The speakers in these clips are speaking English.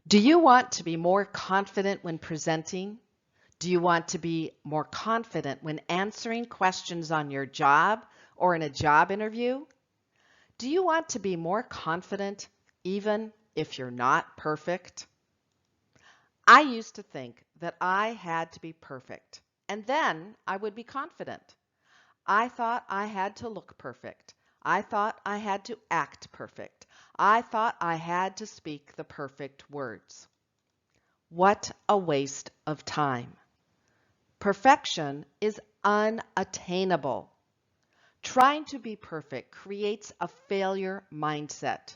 Do you want to be more confident when presenting? Do you want to be more confident when answering questions on your job or in a job interview? Do you want to be more confident even if you're not perfect? I used to think that I had to be perfect, and then I would be confident. I thought I had to look perfect. I thought I had to act perfect. I thought I had to speak the perfect words. What a waste of time. Perfection is unattainable. Trying to be perfect creates a failure mindset.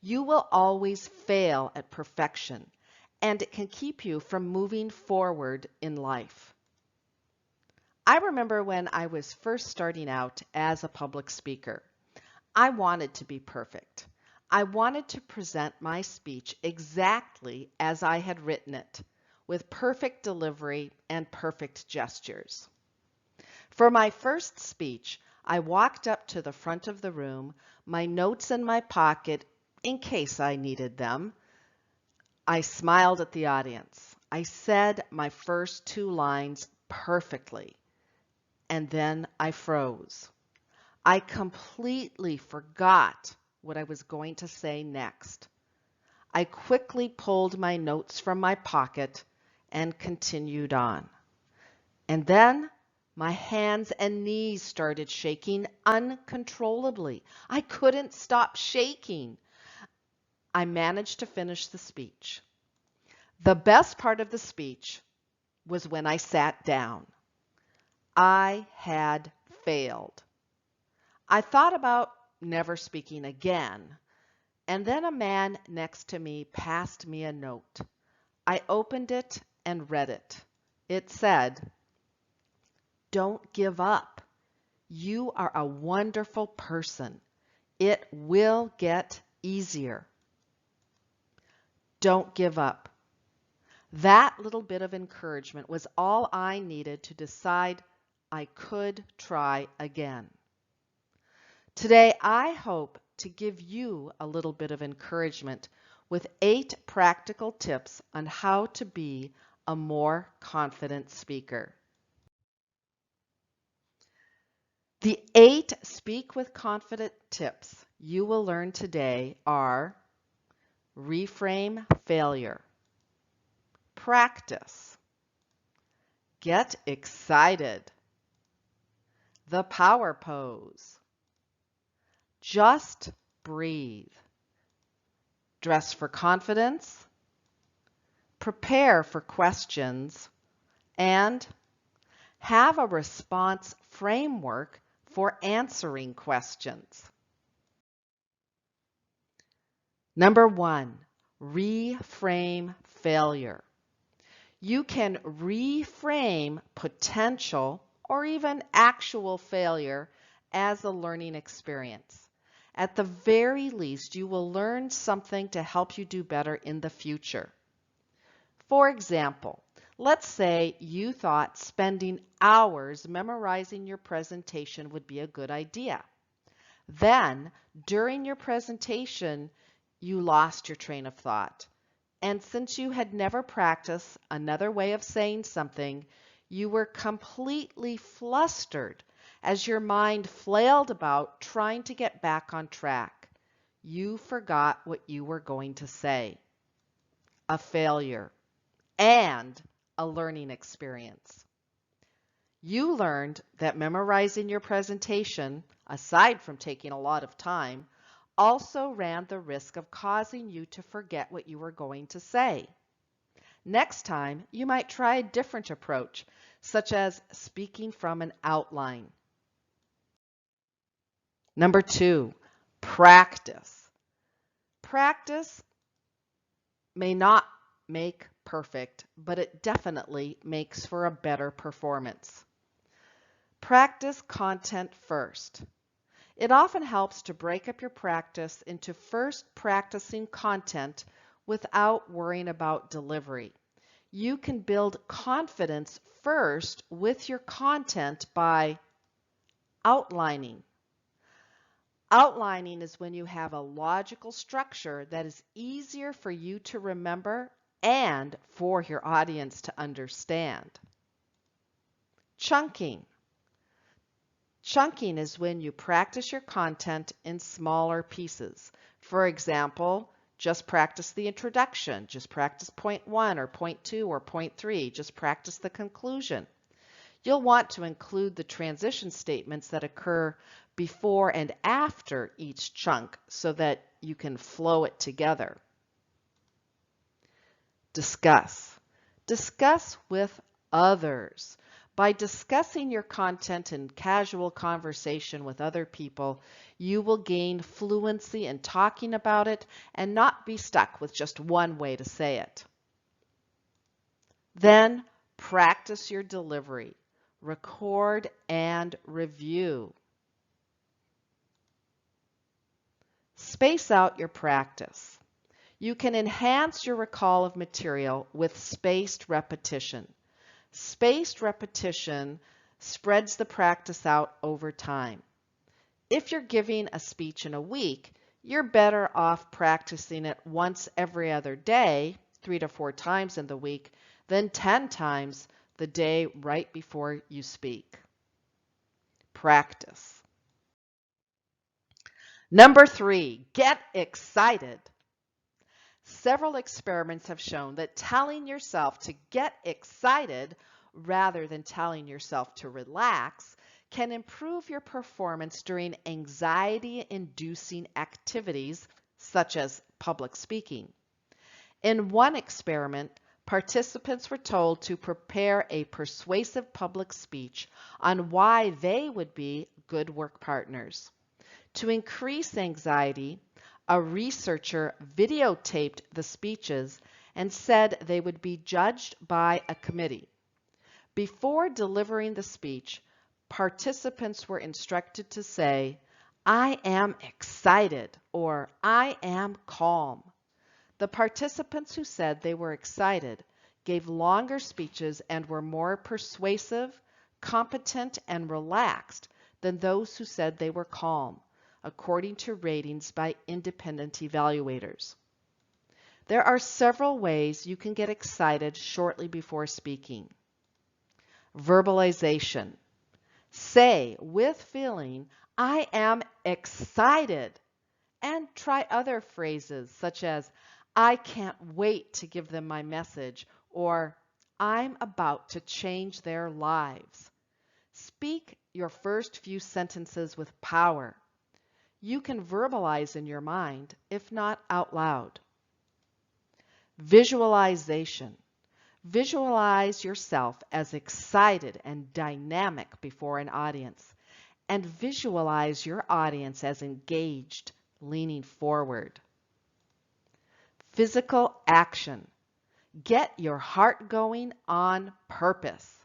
You will always fail at perfection, and it can keep you from moving forward in life. I remember when I was first starting out as a public speaker. I wanted to be perfect. I wanted to present my speech exactly as I had written it, with perfect delivery and perfect gestures. For my first speech, I walked up to the front of the room, my notes in my pocket in case I needed them. I smiled at the audience. I said my first two lines perfectly, and then I froze. I completely forgot what I was going to say next. I quickly pulled my notes from my pocket and continued on. And then my hands and knees started shaking uncontrollably. I couldn't stop shaking. I managed to finish the speech. The best part of the speech was when I sat down. I had failed. I thought about never speaking again, and then a man next to me passed me a note. I opened it and read it. It said, "Don't give up. You are a wonderful person. It will get easier." Don't give up. That little bit of encouragement was all I needed to decide I could try again. Today, I hope to give you a little bit of encouragement with 8 practical tips on how to be a more confident speaker. The 8 Speak with Confident tips you will learn today are: reframe failure, practice, get excited, the power pose, just breathe, dress for confidence, prepare for questions, and have a response framework for answering questions. Number 1, reframe failure. You can reframe potential or even actual failure as a learning experience. At the very least, you will learn something to help you do better in the future. For example, let's say you thought spending hours memorizing your presentation would be a good idea. Then, during your presentation, you lost your train of thought. And since you had never practiced another way of saying something, you were completely flustered as your mind flailed about trying to get back on track. You forgot what you were going to say. A failure and a learning experience. You learned that memorizing your presentation, aside from taking a lot of time, also ran the risk of causing you to forget what you were going to say. Next time, you might try a different approach, such as speaking from an outline. Number 2, practice. Practice may not make perfect, but it definitely makes for a better performance. Practice content first. It often helps to break up your practice into first practicing content without worrying about delivery. You can build confidence first with your content by outlining. Outlining is when you have a logical structure that is easier for you to remember and for your audience to understand. Chunking. Chunking is when you practice your content in smaller pieces. For example, just practice the introduction, just practice point 1 or point 2 or point 3, just practice the conclusion. You'll want to include the transition statements that occur before and after each chunk so that you can flow it together. Discuss. Discuss with others. By discussing your content in casual conversation with other people, you will gain fluency in talking about it and not be stuck with just one way to say it. Then practice your delivery. Record and review. Space out your practice. You can enhance your recall of material with spaced repetition. Spaced repetition spreads the practice out over time. If you're giving a speech in a week, you're better off practicing it once every other day, 3 to 4 times in the week, than 10 times the day right before you speak. Practice. Number 3, get excited. Several experiments have shown that telling yourself to get excited rather than telling yourself to relax can improve your performance during anxiety-inducing activities such as public speaking. In one experiment, participants were told to prepare a persuasive public speech on why they would be good work partners. To increase anxiety, a researcher videotaped the speeches and said they would be judged by a committee. Before delivering the speech, participants were instructed to say, "I am excited," or "I am calm." The participants who said they were excited gave longer speeches and were more persuasive, competent, and relaxed than those who said they were calm, according to ratings by independent evaluators. There are several ways you can get excited shortly before speaking. Verbalization. Say with feeling, "I am excited," and try other phrases such as, "I can't wait to give them my message," or "I'm about to change their lives." Speak your first few sentences with power. You can verbalize in your mind, if not out loud. Visualization. Visualize yourself as excited and dynamic before an audience, and visualize your audience as engaged, leaning forward. Physical action. Get your heart going on purpose.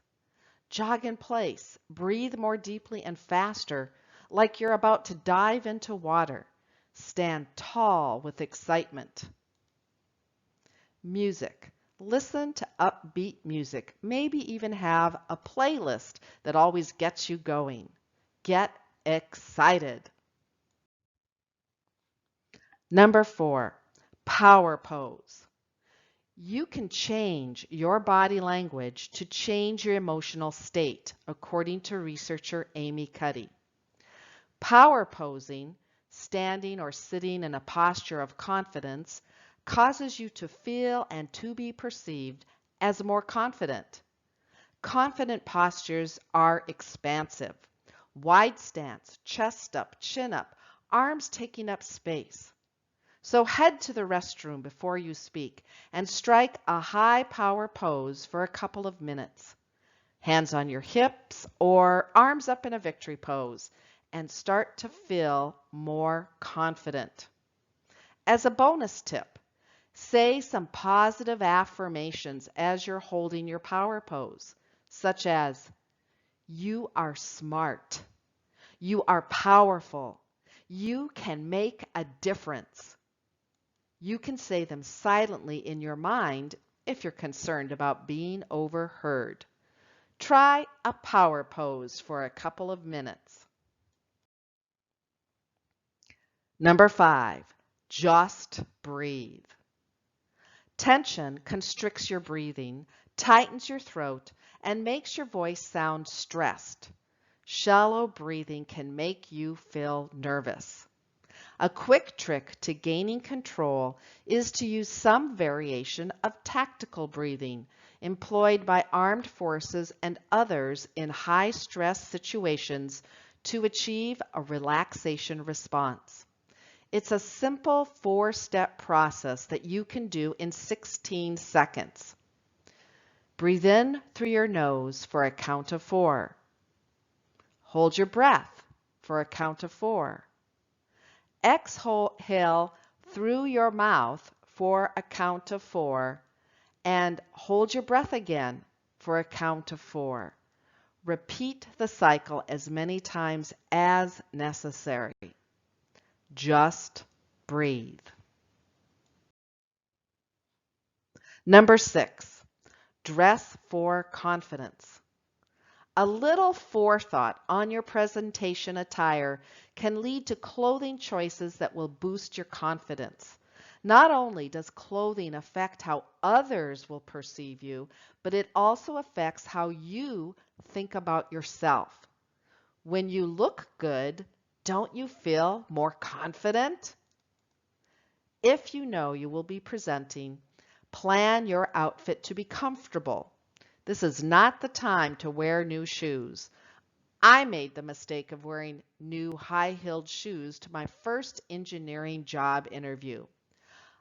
Jog in place. Breathe more deeply and faster, like you're about to dive into water. Stand tall with excitement. Music. Listen to upbeat music. Maybe even have a playlist that always gets you going. Get excited. Number 4, power pose. You can change your body language to change your emotional state, according to researcher Amy Cuddy. Power posing, standing or sitting in a posture of confidence, causes you to feel and to be perceived as more confident. Confident postures are expansive. Wide stance, chest up, chin up, arms taking up space. So head to the restroom before you speak and strike a high power pose for a couple of minutes. Hands on your hips or arms up in a victory pose, and start to feel more confident. As a bonus tip, say some positive affirmations as you're holding your power pose, such as, "You are smart. You are powerful. You can make a difference." You can say them silently in your mind if you're concerned about being overheard. Try a power pose for a couple of minutes. Number 5, just breathe. Tension constricts your breathing, tightens your throat, and makes your voice sound stressed. Shallow breathing can make you feel nervous. A quick trick to gaining control is to use some variation of tactical breathing employed by armed forces and others in high-stress situations to achieve a relaxation response. It's a simple 4-step process that you can do in 16 seconds. Breathe in through your nose for a count of 4. Hold your breath for a count of 4. Exhale through your mouth for a count of 4 and hold your breath again for a count of 4. Repeat the cycle as many times as necessary. Just breathe. Number 6, dress for confidence. A little forethought on your presentation attire can lead to clothing choices that will boost your confidence. Not only does clothing affect how others will perceive you, but it also affects how you think about yourself. When you look good, don't you feel more confident? If you know you will be presenting, plan your outfit to be comfortable. This is not the time to wear new shoes. I made the mistake of wearing new high-heeled shoes to my first engineering job interview.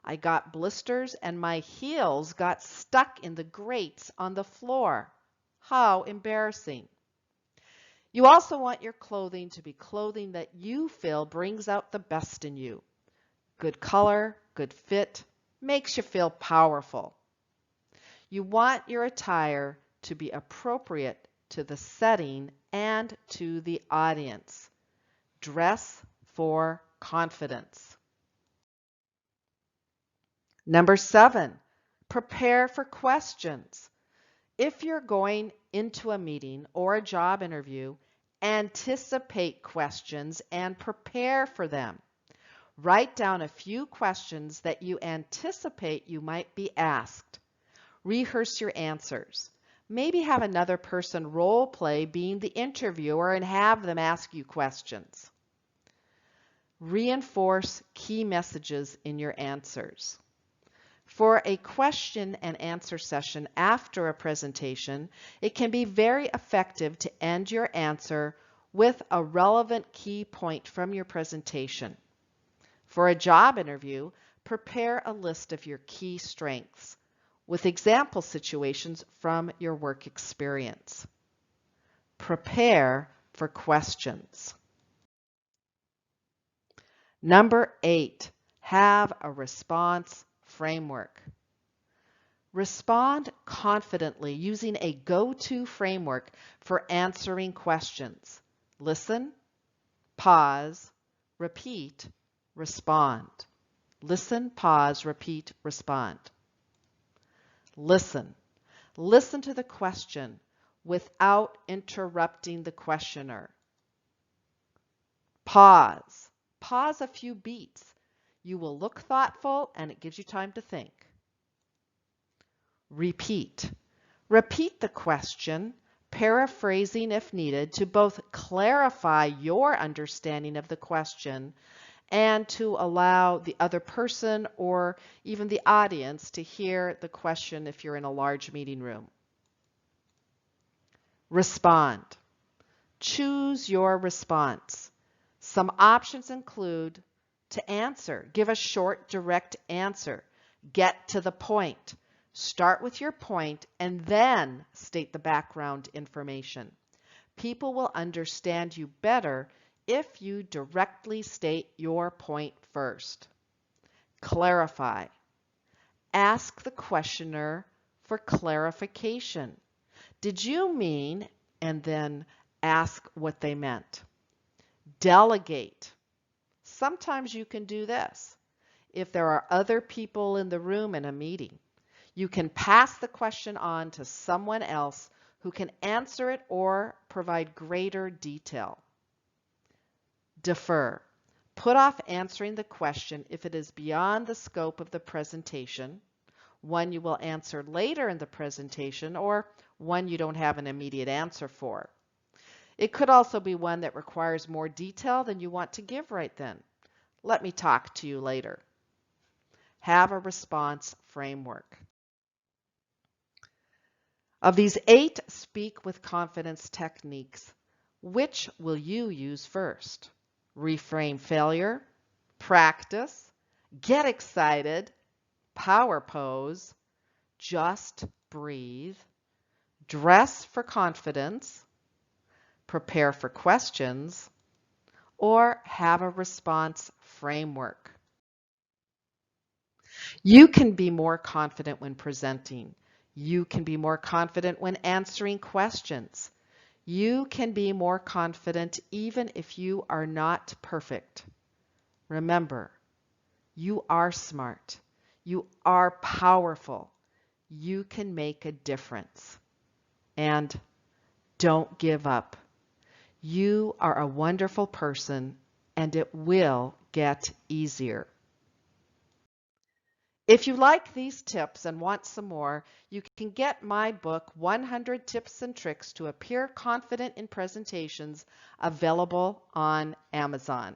I got blisters and my heels got stuck in the grates on the floor. How embarrassing. You also want your clothing to be clothing that you feel brings out the best in you. Good color, good fit, makes you feel powerful. You want your attire to be appropriate to the setting and to the audience. Dress for confidence. Number 7, prepare for questions. If you're going into a meeting or a job interview, anticipate questions and prepare for them. Write down a few questions that you anticipate you might be asked. Rehearse your answers. Maybe have another person role play being the interviewer and have them ask you questions. Reinforce key messages in your answers. For a question and answer session after a presentation, it can be very effective to end your answer with a relevant key point from your presentation. For a job interview, prepare a list of your key strengths with example situations from your work experience. Prepare for questions. Number 8, have a response framework. Respond confidently using a go-to framework for answering questions. Listen, pause, repeat, respond. Listen, pause, repeat, respond. Listen. Listen to the question without interrupting the questioner. Pause. Pause a few beats. You will look thoughtful and it gives you time to think. Repeat. Repeat the question, paraphrasing if needed to both clarify your understanding of the question and to allow the other person or even the audience to hear the question if you're in a large meeting room. Respond. Choose your response. Some options include to answer. Give a short, direct answer. Get to the point. Start with your point and then state the background information. People will understand you better if you directly state your point first. Clarify. Ask the questioner for clarification. Did you mean? And then ask what they meant. Delegate. Sometimes you can do this. If there are other people in the room in a meeting, you can pass the question on to someone else who can answer it or provide greater detail. Defer. Put off answering the question if it is beyond the scope of the presentation, one you will answer later in the presentation, or one you don't have an immediate answer for. It could also be one that requires more detail than you want to give right then. Let me talk to you later. Have a response framework. Of these 8 speak with confidence techniques, which will you use first? Reframe failure, practice, get excited, power pose, just breathe, dress for confidence, prepare for questions, or have a response framework. You can be more confident when presenting. You can be more confident when answering questions. You can be more confident even if you are not perfect. Remember, you are smart. You are powerful. You can make a difference. And don't give up. You are a wonderful person, and it will get easier. If you like these tips and want some more, you can get my book, 100 Tips and Tricks to Appear Confident in Presentations, available on Amazon.